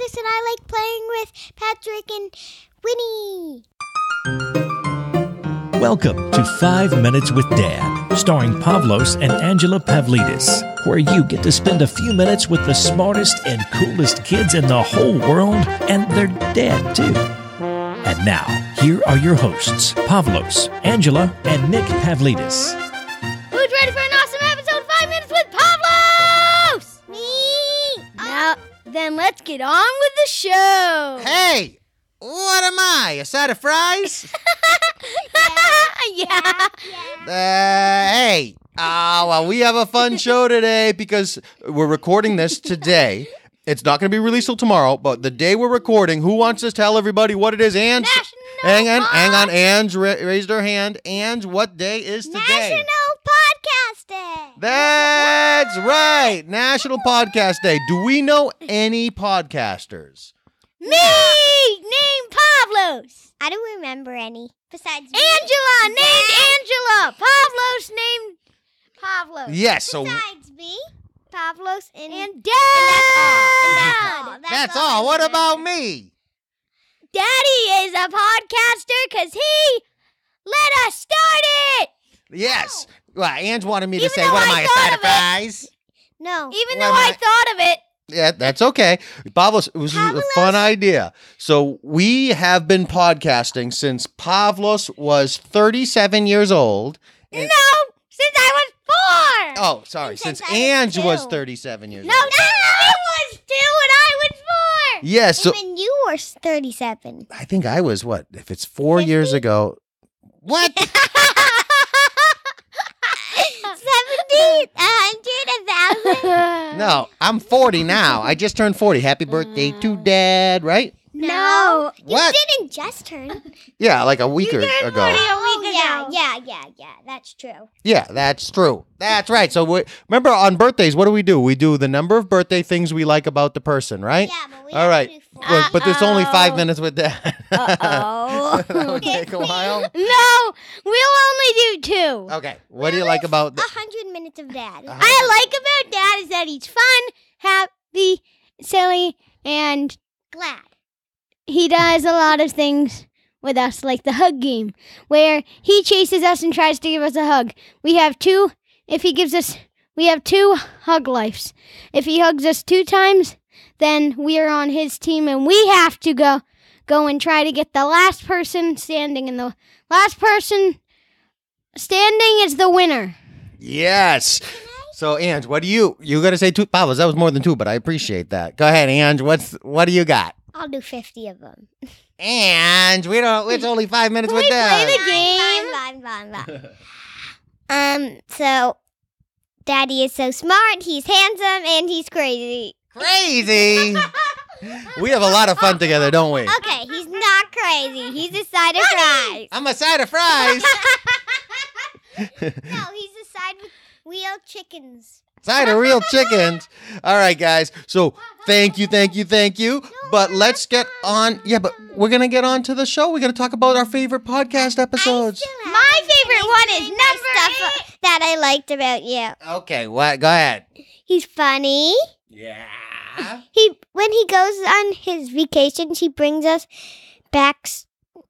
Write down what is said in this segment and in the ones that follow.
Pavlidis, and I like playing with Patrick and Winnie. Welcome to 5 Minutes with Dad, starring Pavlos and Angela Pavlidis, where you get to spend a few minutes with the smartest and coolest kids in the whole world, and their dad, too. And now, here are your hosts, Pavlos, Angela, and Nick Pavlidis. Who's ready for an awesome episode of 5 Minutes with Pavlos? Me! Now, then let's get on with the show. Hey, what am I? A side of fries? Yeah. Hey. Well, we have a fun show today because we're recording this today. It's not going to be released till tomorrow, but the day we're recording, who wants to tell everybody what it is? Ange, hang on. Ange raised her hand. Ange, what day is today? National Podcast Day. That's right. National Podcast Day. Do we know any podcasters? Me! Named Pavlos. I don't remember any. Besides me. Angela! Named Angela! Pavlos named Pavlos. Yes. So Besides me, Pavlos, and Dad! that's all. What about me? Daddy is a podcaster because he let us start it! Yes. Well, Ange wanted me to Even say, though what am I I, a thought side of of it. fries? No. Even Well, though I thought of it. Yeah, that's okay. Pavlos, it was a fun idea. So we have been podcasting since Pavlos was 37 years old. No! Since I was 4! Oh, sorry. Since Since I was Ange 2. was 37 years No, old. I was 2 and I was 4! Yes. So Even you were 37. I think I was, what, if it's 4 years ago. What? 70, 100, 1,000. No, I'm 40 now. I just turned 40. Happy birthday to Dad, right? No. What? You didn't just turn. Yeah, like a week ago. Yeah. That's true. Yeah, that's true. That's right. So remember on birthdays, what do? We do the number of birthday things we like about the person, right? Yeah, but we All have right. to do 4. But there's only 5 minutes with Dad. Uh-oh. That would take a while. No, we'll only do 2. Okay. What do you like about 100 minutes of Dad. I like about Dad is that he's fun, happy, silly, and Glad. he does a lot of things with us, like the hug game, where he chases us and tries to give us a hug. We have 2 hug lives. If he hugs us 2 times, then we are on his team, and we have to go and try to get the last person standing, and the last person standing is the winner. Yes. So, Ange, what do you got to say 2? Pavlos, that was more than 2, but I appreciate that. Go ahead, Ange. What do you got? I'll do 50 of them. Ange, it's only 5 minutes with we play Dad. the game? So, Daddy is so smart, he's handsome, and he's crazy. Crazy. We have a lot of fun together, don't we? Okay, he's not crazy. He's a side of fries. I'm a side of fries. No, he's a side with real chickens. Side of real chickens. All right, guys. So thank you. But let's get on. Yeah, but we're going to get on to the show. We're going to talk about our favorite podcast episodes. My favorite one is number 8. That I liked about you. Okay, what? Go ahead. He's funny. Yeah. When he goes on his vacations, he brings us back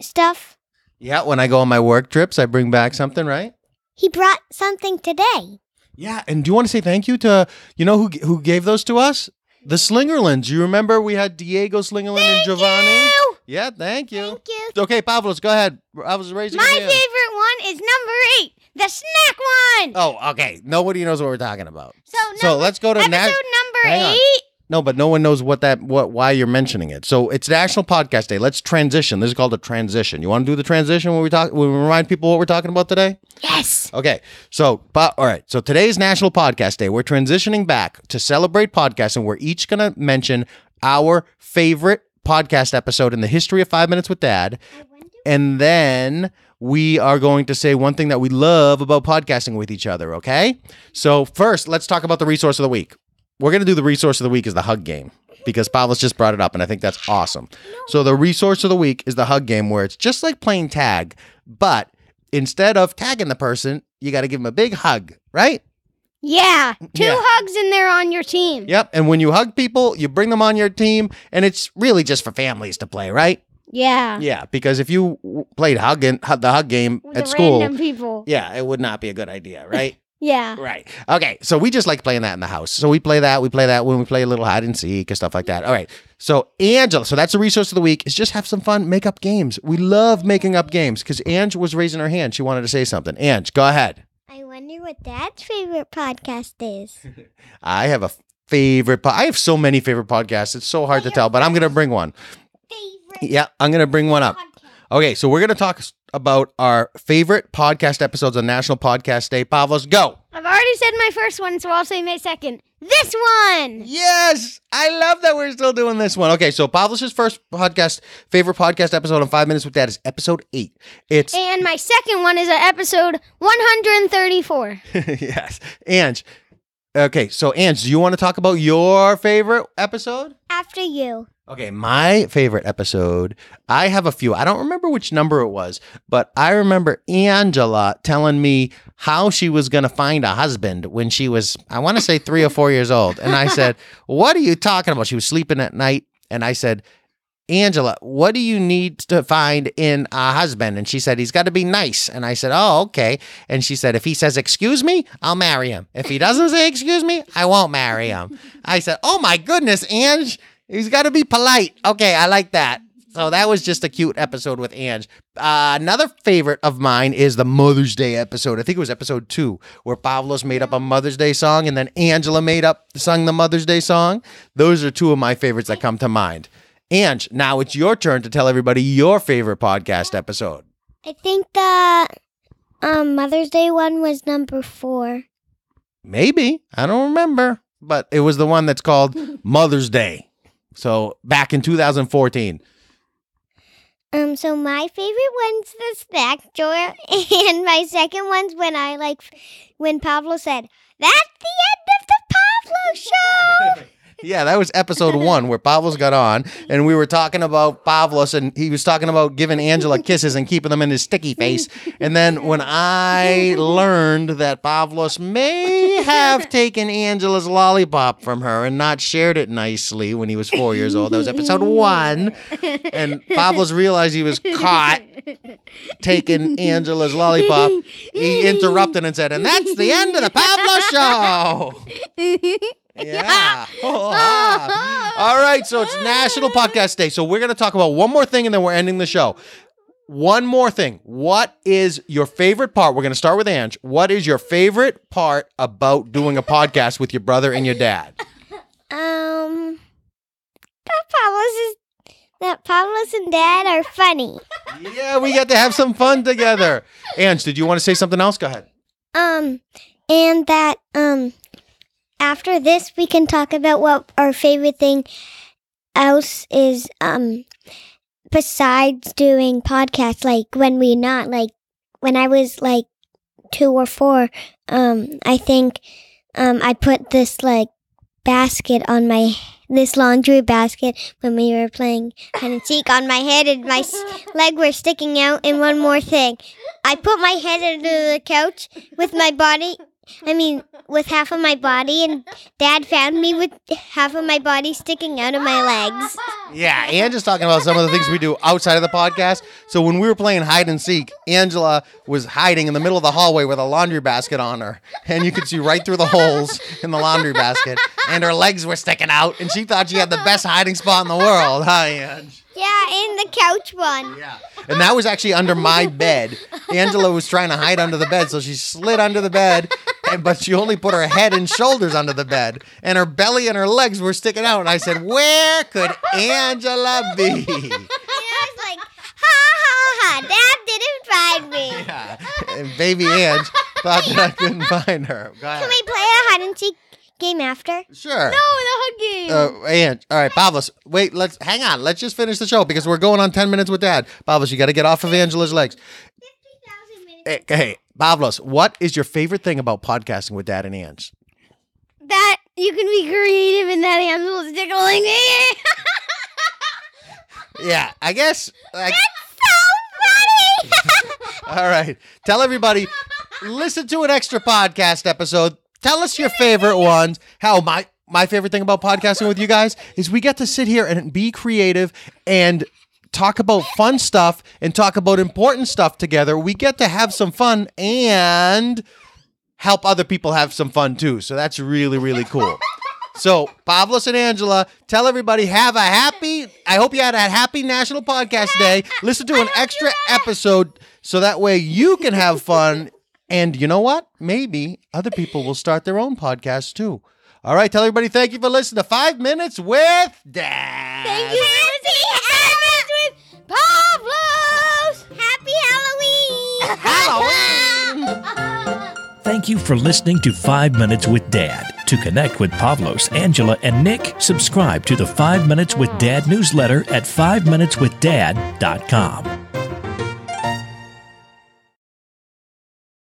stuff. Yeah, when I go on my work trips, I bring back something, right? He brought something today. Yeah, and do you want to say thank you to, who gave those to us? The Slingerlands. You remember we had Diego Slingerland and Giovanni? You. Yeah, thank you. Thank you. Okay, Pavlos, go ahead. I was raising My your hand. favorite one is number 8, the snack one. Oh, okay. Nobody knows what we're talking about. So let's go to episode Hang number on. 8. No, but no one knows why you're mentioning it. So it's National Podcast Day. Let's transition. This is called a transition. You want to do the transition when we remind people what we're talking about today? Yes. Okay. So, all right. So today's National Podcast Day. We're transitioning back to celebrate podcasting. We're each going to mention our favorite podcast episode in the history of 5 Minutes with Dad. And then we are going to say one thing that we love about podcasting with each other. Okay. So first, let's talk about the resource of the week. We're going to do the resource of the week is the hug game because Pavlos just brought it up and I think that's awesome. So the resource of the week is the hug game where it's just like playing tag, but instead of tagging the person, you got to give them a big hug, right? Yeah, two Yeah. hugs and they're on your team. Yep. And when you hug people, you bring them on your team, and it's really just for families to play, right? Yeah. Yeah, because if you played the hug game With at the school, random people. yeah, it would not be a good idea, right? Yeah. Right. Okay. So we just like playing that in the house. So we play that. We play that when we play a little hide and seek and stuff like that. All right. So Angela, so that's the resource of the week is just have some fun, make up games. We love making up games because Ange was raising her hand. She wanted to say something. Ange, go ahead. I wonder what Dad's favorite podcast is. I have a favorite. I have so many favorite podcasts. It's so hard to tell, but I'm going to bring one. Favorite. Yeah, I'm going to bring one up. Okay, so we're going to talk about our favorite podcast episodes on National Podcast Day. Pavlos, go. I've already said my first one, so I'll say my second. This one! Yes, I love that we're still doing this one. Okay, so Pavlos' first favorite podcast episode on 5 Minutes with Dad is episode 8. And my second one is episode 134. Yes, Ange. Okay, so Ange, do you want to talk about your favorite episode? After you. Okay, my favorite episode, I have a few. I don't remember which number it was, but I remember Angela telling me how she was going to find a husband when she was, I want to say 3 or 4 years old. And I said, what are you talking about? She was sleeping at night. And I said, Angela, what do you need to find in a husband? And she said, he's got to be nice. And I said, oh, okay. And she said, if he says, excuse me, I'll marry him. If he doesn't say, excuse me, I won't marry him. I said, oh my goodness, Ange. He's got to be polite. Okay, I like that. So that was just a cute episode with Ange. Another favorite of mine is the Mother's Day episode. I think it was episode 2, where Pavlos made up a Mother's Day song, and then Angela sung the Mother's Day song. Those are 2 of my favorites that come to mind. Ange, now it's your turn to tell everybody your favorite podcast episode. I think the Mother's Day one was number 4. Maybe. I don't remember. But it was the one that's called Mother's Day. So back in 2014. So my favorite one's the snack drawer, and my second one's when Pavlo said, "That's the end of the Pavlo show." Yeah, that was episode 1 where Pavlos got on, and we were talking about Pavlos, and he was talking about giving Angela kisses and keeping them in his sticky face. And then when I learned that Pavlos may have taken Angela's lollipop from her and not shared it nicely when he was 4 years old, that was episode 1. And Pavlos realized he was caught taking Angela's lollipop. He interrupted and said, and that's the end of the Pavlos show. Yeah. All right. So it's National Podcast Day. So we're going to talk about one more thing and then we're ending the show. One more thing. What is your favorite part? We're going to start with Ange. What is your favorite part about doing a podcast with your brother and your dad? That Pavlos and Dad are funny. Yeah, we get to have some fun together. Ange, did you want to say something else? Go ahead. And that after this, we can talk about what our favorite thing else is besides doing podcasts. Like when when I was 2 or 4, I think I put this basket on this laundry basket when we were playing hide and seek on my head, and my leg were sticking out. And one more thing, I put my head under the couch with half of my body, and Dad found me with half of my body sticking out of my legs. Yeah, Angela's talking about some of the things we do outside of the podcast. So when we were playing hide and seek, Angela was hiding in the middle of the hallway with a laundry basket on her. And you could see right through the holes in the laundry basket. And her legs were sticking out. And she thought she had the best hiding spot in the world. Hi, Ange. Yeah, in the couch one. Yeah. And that was actually under my bed. Angela was trying to hide under the bed, so she slid under the bed, but she only put her head and shoulders under the bed. And her belly and her legs were sticking out. And I said, where could Angela be? And I was like, ha, Dad didn't find me. Yeah. And baby Ange thought that I couldn't find her. Go ahead. Can we play a hide and seek game after? Sure. No, the hug game. Ange. All right, Pavlos. Wait, hang on. Let's just finish the show because we're going on 10 minutes with Dad. Pavlos, you got to get off of Angela's legs. 50,000 minutes. Hey, Pavlos, what is your favorite thing about podcasting with Dad and Ange? That you can be creative and that Angela's tickling me. Yeah, I guess. That's so funny. All right. Tell everybody, listen to an extra podcast episode. Tell us your favorite ones. How my favorite thing about podcasting with you guys is we get to sit here and be creative and talk about fun stuff and talk about important stuff together. We get to have some fun and help other people have some fun too. So that's really, really cool. So, Pavlos and Angela, tell everybody I hope you had a happy National Podcast Day. Listen to an extra episode so that way you can have fun. And you know what? Maybe other people will start their own podcast too. All right, tell everybody thank you for listening to 5 Minutes with Dad. Thank you for listening to 5 Minutes with Pavlos. Happy Halloween. Thank you for listening to 5 Minutes with Dad. To connect with Pavlos, Angela, and Nick, subscribe to the 5 Minutes with Dad newsletter at 5minuteswithdad.com.